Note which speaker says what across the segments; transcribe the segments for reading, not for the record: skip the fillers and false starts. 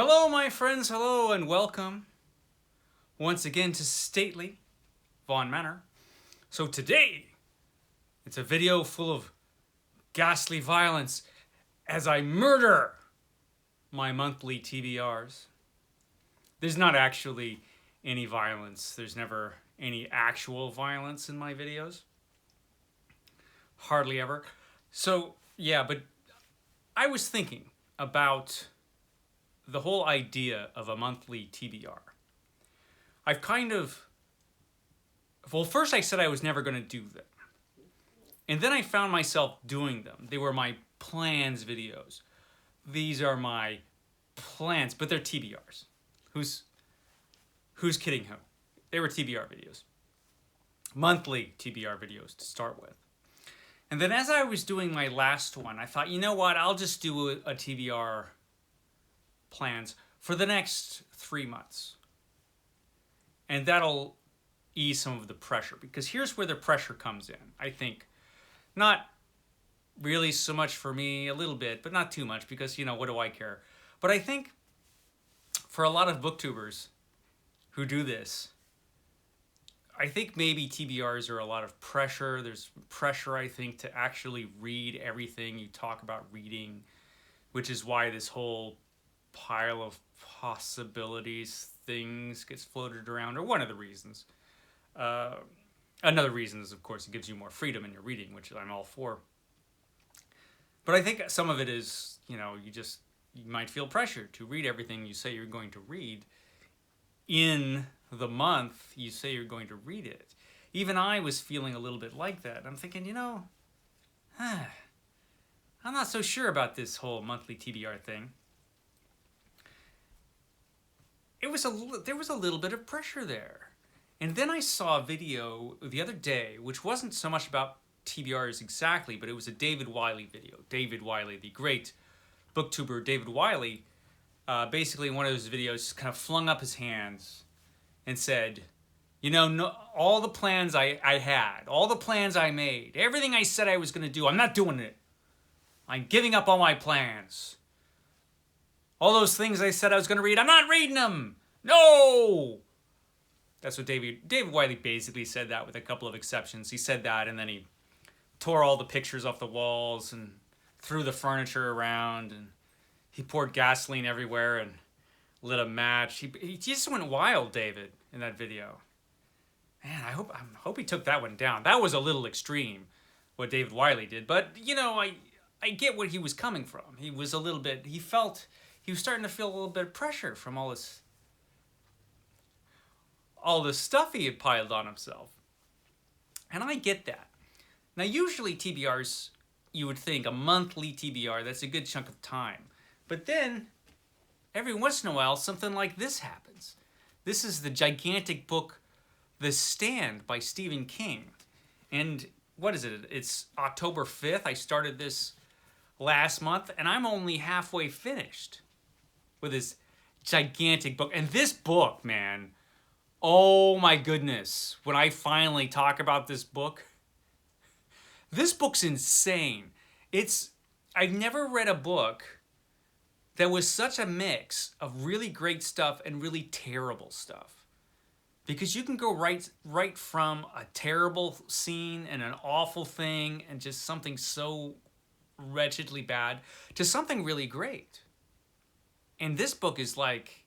Speaker 1: Hello, my friends, hello, and welcome once again to stately Vaughan Manor. So today, it's a video full of ghastly violence as I murder my monthly TBRs. There's not actually any violence. There's never any actual violence in my videos. Hardly ever. So, yeah, but I was thinking about the whole idea of a monthly TBR. I've kind of... Well, first I said I was never going to do them. And then I found myself doing them. They were my plans videos. These are my plans, but they're TBRs. Who's kidding who? They were TBR videos. Monthly TBR videos to start with. And then as I was doing my last one, I thought, you know what? I'll just do a TBR plans for the next 3 months. And that'll ease some of the pressure. Because here's where the pressure comes in. I think not really so much for me, a little bit, but not too much because, you know, what do I care? But I think for a lot of booktubers who do this, I think maybe TBRs are a lot of pressure. There's pressure, I think, to actually read everything you talk about reading, which is why this whole pile of possibilities things gets floated around, or one of the reasons. Another reason is, of course, it gives you more freedom in your reading, which I'm all for. But I think some of it is, you know, you might feel pressure to read everything you say you're going to read in the month you say you're going to read it. Even I was feeling a little bit like that. I'm thinking, you know, I'm not so sure about this whole monthly TBR thing. There was a little bit of pressure there. And then I saw a video the other day, which wasn't so much about TBRs exactly, but it was a David Wiley video. David Wiley, the great booktuber David Wiley, basically in one of those videos kind of flung up his hands and said, you know, no, all the plans I had, all the plans I made, everything I said I was going to do, I'm not doing it. I'm giving up all my plans. All those things I said I was going to read, I'm not reading them. No! That's what David Wiley basically said that with a couple of exceptions. He said that and then he tore all the pictures off the walls and threw the furniture around and he poured gasoline everywhere and lit a match. He just went wild, David, in that video. Man, I hope he took that one down. That was a little extreme, what David Wiley did. But, you know, I get where he was coming from. He was a little bit... He was starting to feel a little bit of pressure from all this stuff he had piled on himself. And I get that. Now, usually TBRs, you would think a monthly TBR, that's a good chunk of time. But then, every once in a while, something like this happens. This is the gigantic book, The Stand by Stephen King. And what is it? It's October 5th. I started this last month, and I'm only halfway finished with this gigantic book. And this book, man, oh my goodness. When I finally talk about this book's insane. I've never read a book that was such a mix of really great stuff and really terrible stuff. Because you can go right from a terrible scene and an awful thing and just something so wretchedly bad to something really great. And this book is like,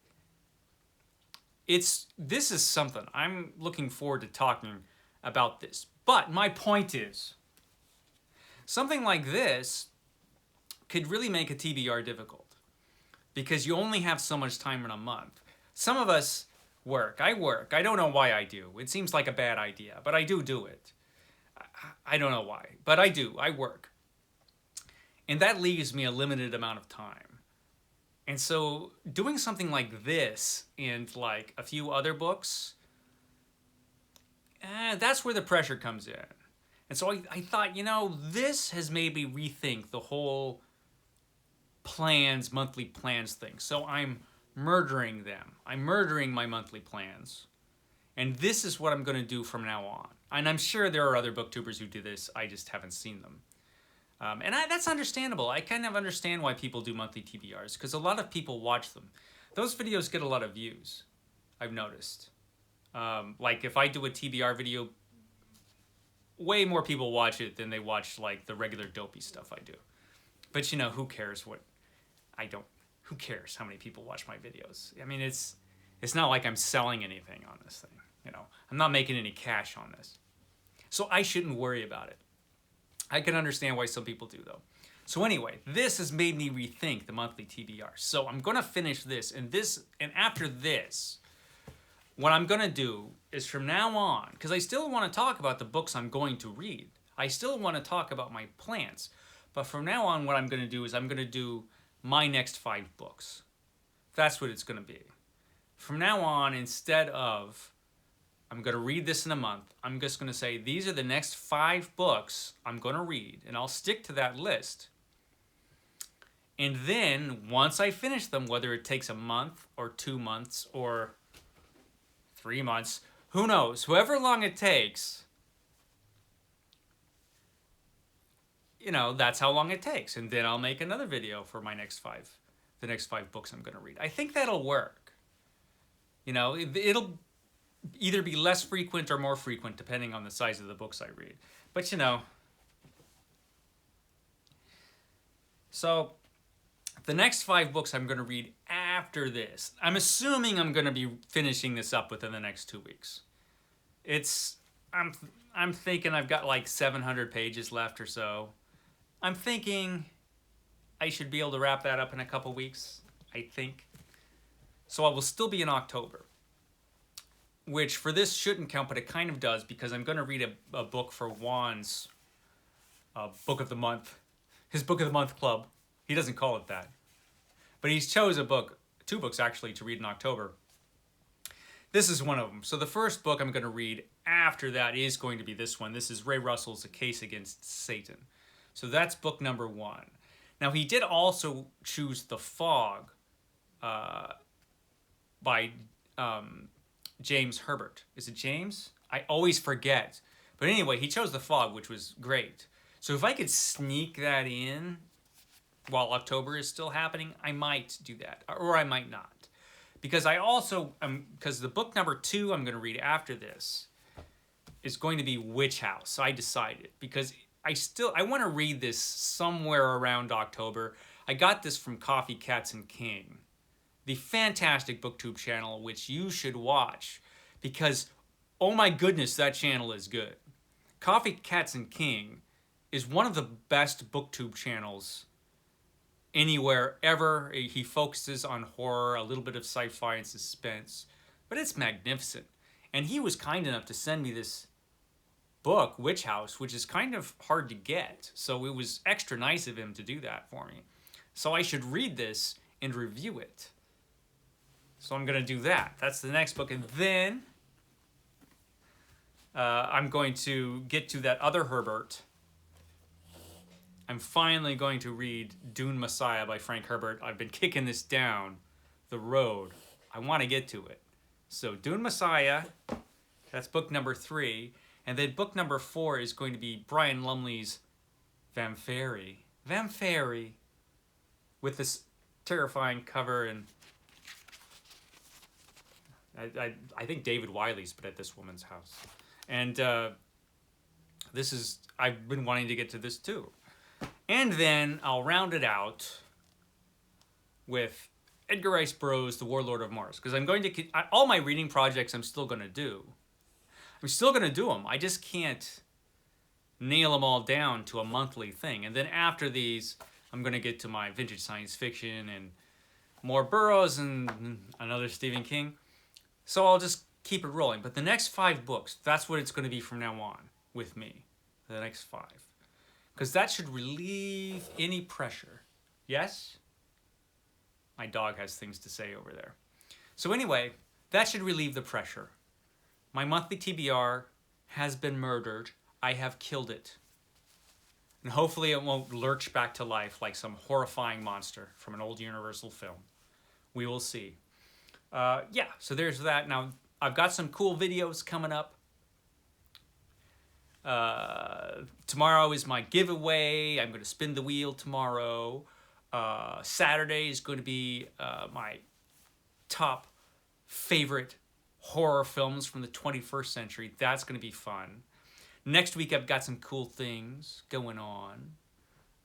Speaker 1: this is something. I'm looking forward to talking about this. But my point is, something like this could really make a TBR difficult because you only have so much time in a month. Some of us work. I work. I don't know why I do. It seems like a bad idea, but I do it. I don't know why, but I do. I work. And that leaves me a limited amount of time. And so doing something like this and like a few other books, that's where the pressure comes in. And so I thought, you know, this has made me rethink the whole monthly plans thing. So I'm murdering them. I'm murdering my monthly plans. And this is what I'm going to do from now on. And I'm sure there are other booktubers who do this. I just haven't seen them. And that's understandable. I kind of understand why people do monthly TBRs because a lot of people watch them. those videos get a lot of views, I've noticed. Like if I do a TBR video, way more people watch it than they watch like the regular dopey stuff I do. But you know, who cares what I don't, who cares how many people watch my videos? I mean, it's not like I'm selling anything on this thing, you know. I'm not making any cash on this. So I shouldn't worry about it. I can understand why some people do though. So anyway, this has made me rethink the monthly TBR. So I'm gonna finish this, and after this, what I'm gonna do is from now on, because I still want to talk about the books I'm going to read. I still want to talk about my plans. But from now on, what I'm gonna do is I'm gonna do my next 5 books. That's what it's gonna be. From now on, instead of I'm gonna read this in a month, I'm just gonna say these are the next 5 books I'm gonna read, and I'll stick to that list. And then once I finish them, whether it takes a month or 2 months or 3 months, who knows, however long it takes, you know, that's how long it takes. And then I'll make another video for my next 5, the next 5 books I'm going to read. I think that'll work. You know, it'll either be less frequent or more frequent depending on the size of the books I read. But you know, so the next 5 books I'm going to read after this, I'm assuming I'm going to be finishing this up within the next 2 weeks. I'm thinking I've got like 700 pages left or so. I'm thinking I should be able to wrap that up in a couple weeks, I think. So I will still be in October, which for this shouldn't count, but it kind of does, because I'm going to read a book for Juan's book of the month, his book of the month club. He doesn't call it that, but he's chose a book, 2 books actually, to read in October. This is one of them. So the first book I'm going to read after that is going to be this one. This is Ray Russell's A Case Against Satan. So that's book number 1. Now he did also choose The Fog by James Herbert. Is it James? I always forget. But anyway, he chose The Fog, which was great. So if I could sneak that in while October is still happening, I might do that, or I might not. Because I also, because the book number 2 I'm going to read after this is going to be Witch House. I decided, because I want to read this somewhere around October. I got this from Coffee, Cats, and King, the fantastic booktube channel, which you should watch, because, oh my goodness, that channel is good. Coffee, Cats, and King is one of the best booktube channels anywhere ever. He focuses on horror, a little bit of sci-fi and suspense, but it's magnificent. And he was kind enough to send me this book, Witch House, which is kind of hard to get. So it was extra nice of him to do that for me. So I should read this and review it. So I'm going to do that. That's the next book. And then I'm going to get to that other Herbert. I'm finally going to read Dune Messiah by Frank Herbert. I've been kicking this down the road. I want to get to it. So Dune Messiah, that's book number 3. And then book number 4 is going to be Brian Lumley's Vamphyr. Vamphyr. With this terrifying cover, and I think David Wiley's been at this woman's house. And I've been wanting to get to this too. And then I'll round it out with Edgar Rice Burroughs' The Warlord of Mars, because I'm going to, all my reading projects I'm still going to do. I'm still going to do them. I just can't nail them all down to a monthly thing. And then after these, I'm going to get to my vintage science fiction and more Burroughs and another Stephen King. So I'll just keep it rolling. But the next 5 books, that's what it's going to be from now on with me. The next 5. Because that should relieve any pressure. Yes? My dog has things to say over there. So anyway, that should relieve the pressure. My monthly TBR has been murdered. I have killed it. And hopefully it won't lurch back to life like some horrifying monster from an old Universal film. We will see. Yeah, so there's that. Now, I've got some cool videos coming up. Tomorrow is my giveaway. I'm going to spin the wheel tomorrow. Saturday is going to be my top favorite horror films from the 21st century. That's going to be fun. Next week, I've got some cool things going on.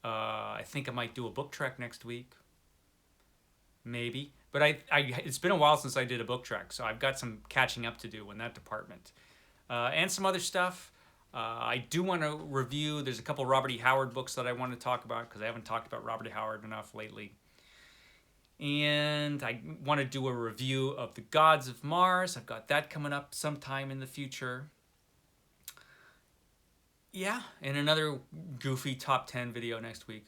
Speaker 1: I think I might do a book trek next week. Maybe. But it's been a while since I did a book trek, so I've got some catching up to do in that department. And some other stuff. I do want to review, there's a couple Robert E. Howard books that I want to talk about because I haven't talked about Robert E. Howard enough lately. And I want to do a review of The Gods of Mars. I've got that coming up sometime in the future. Yeah, and another goofy top 10 video next week.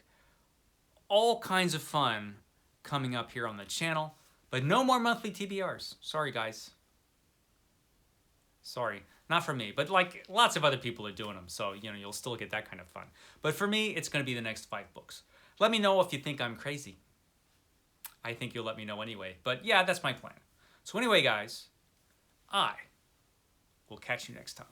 Speaker 1: All kinds of fun coming up here on the channel, but no more monthly TBRs. Sorry, guys. Sorry, not for me, but like lots of other people are doing them, so you know you'll still get that kind of fun. But for me, it's going to be the next 5 books. Let me know if you think I'm crazy. I think you'll let me know anyway. But yeah, that's my plan. So anyway, guys, I will catch you next time.